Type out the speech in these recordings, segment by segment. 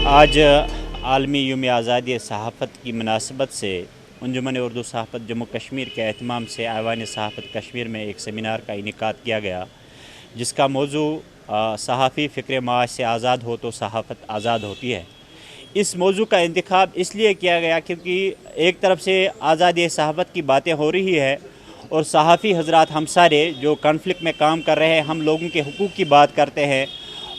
आज आलमी यौम आज़ादी सहाफ़त की मुनासबत से अंजुमन उर्दू सहाफ़त जम्मू कश्मीर के एहतमाम से ऐवान सहाफ़त कश्मीर में एक सेमिनार का इनेकाद किया गया, जिसका मौजू सहाफ़ी फ़िक्र माश से आज़ाद हो तो सहाफ़त आज़ाद होती है। इस मौजू का इंतखाब इसलिए किया गया क्योंकि एक तरफ से आज़ादी सहाफ़त की बातें हो रही है और सहाफ़ी हज़रात हम सारे जो कॉन्फ्लिक्ट में काम कर रहे हैं, हम लोगों के हुकूक़ की बात करते हैं,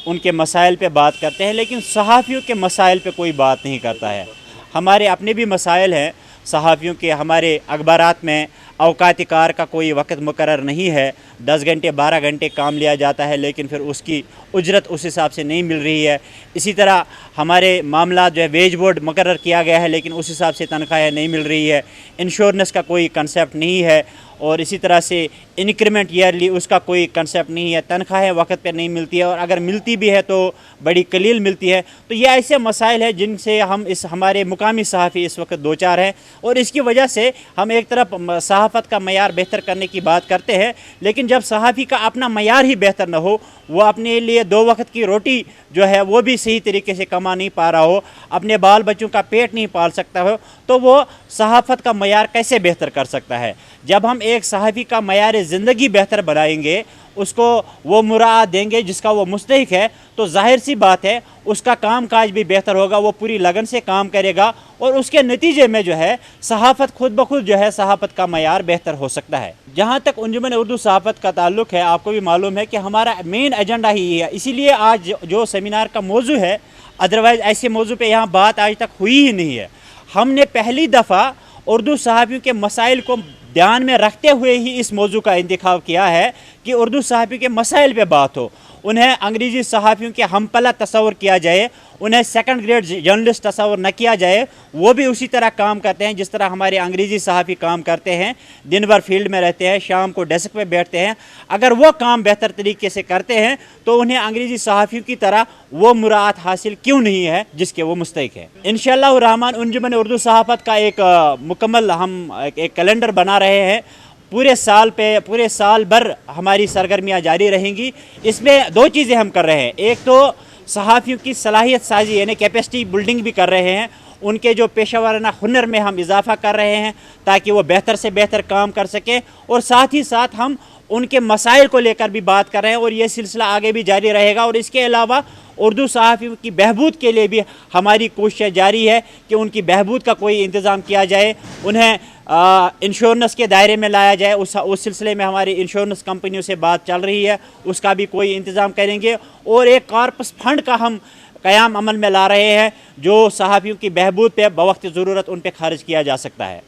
उनके मसाइल पे बात करते हैं, लेकिन सहाफ़ियों के मसाइल पे कोई बात नहीं करता है। हमारे अपने भी मसाइल हैं सहाफ़ियों के। हमारे अखबारात में औकात कार का कोई वक़्त मुकर्रर नहीं है, 10 घंटे 12 घंटे काम लिया जाता है, लेकिन फिर उसकी उजरत उस हिसाब से नहीं मिल रही है। इसी तरह हमारे मामला जो है वेज बोर्ड मुकर्रर किया गया है, लेकिन उस हिसाब से तनख्वाहें नहीं मिल रही है। इंश्योरेंस का कोई कंसेप्ट नहीं है और इसी तरह से इंक्रीमेंट ईयरली उसका कोई कंसेप्ट नहीं है। तनख्वाहें वक्त पर नहीं मिलती है और अगर मिलती भी है तो बड़ी कलील मिलती है। तो ये ऐसे मसाइल हैं जिनसे हम हमारे मुकामी सहाफ़ी इस वक्त दो चार हैं और इसकी वजह से हम एक तरफ सहाफ़त का मयार बेहतर करने की बात करते हैं, लेकिन जब सहाफ़ी का अपना मयार ही बेहतर न हो, वो अपने लिए 2 वक्त की रोटी जो है वो भी सही तरीके से कमा नहीं पा रहा हो, अपने बाल बच्चों का पेट नहीं पाल सकता हो, तो वो सहाफ़त का मयार कैसे बेहतर कर सकता है। जब हम एक सहाफ़ी का मयार ज़िंदगी बेहतर बनाएंगे, उसको वो मुराद देंगे जिसका वो मुस्तहिक है, तो जाहिर सी बात है उसका काम काज भी बेहतर होगा, वो पूरी लगन से काम करेगा और उसके नतीजे में जो है सहाफ़त खुद ब खुद जो है सहाफ़त का मयार बेहतर हो सकता है। जहाँ तक अंजुमन उर्दू सहाफ़त का ताल्लुक़ है, आपको भी मालूम है कि हमारा मेन एजेंडा ही है, इसीलिए आज जो सेमिनार का मौजू है, अदरवाइज़ ऐसे मौजू पे यहाँ बात आज तक हुई ही नहीं है। हमने पहली दफ़ा उर्दू सहाफ़ियों के मसाइल को ध्यान में रखते हुए ही इस मौजू का इंतखाब किया है कि उर्दू सहाफ़ियों के मसाइल पे बात हो। उन्हें अंग्रेज़ी सहाफ़ियों के हमपला तस्वर किया जाए, उन्हें सेकंड ग्रेड जर्नलिस्ट तस्वर न किया जाए। वो भी उसी तरह काम करते हैं जिस तरह हमारे अंग्रेज़ी सहाफ़ी काम करते हैं, दिन भर फील्ड में रहते हैं, शाम को डेस्क पे बैठते हैं। अगर वो काम बेहतर तरीके से करते हैं तो उन्हें अंग्रेज़ी सहाफ़ियों की तरह वो मुराद हासिल क्यों नहीं है जिसके वो मुस्तहिक है। इंशाअल्लाह रहमान अंजुमन उर्दू सहाफ़त का एक मुकम्मल हम एक कैलेंडर बना रहे हैं। पूरे साल भर हमारी सरगर्मियाँ जारी रहेंगी। इसमें 2 चीज़ें हम कर रहे हैं, एक तो सहाफ़ियों की सलाहियत साजी यानी कैपेसिटी बिल्डिंग भी कर रहे हैं, उनके जो पेशा वाराना हुनर में हम इजाफ़ा कर रहे हैं ताकि वो बेहतर से बेहतर काम कर सकें, और साथ ही साथ हम उनके मसाइल को लेकर भी बात कर रहे हैं और ये सिलसिला आगे भी जारी रहेगा। और इसके अलावा उर्दू सहाफ़ियों की बहबूद के लिए भी हमारी कोशिश जारी है कि उनकी बहबूद का कोई इंतज़ाम किया जाए, उन्हें इंश्योरेंस के दायरे में लाया जाए। उस सिलसिले में हमारी इंश्योरेंस कंपनियों से बात चल रही है, उसका भी कोई इंतज़ाम करेंगे। और एक कॉर्पस फंड का हम क़याम अमल में ला रहे हैं जो सहाफ़ियों की बहबूद पे बवक्त ज़रूरत उन पे ख़र्च किया जा सकता है।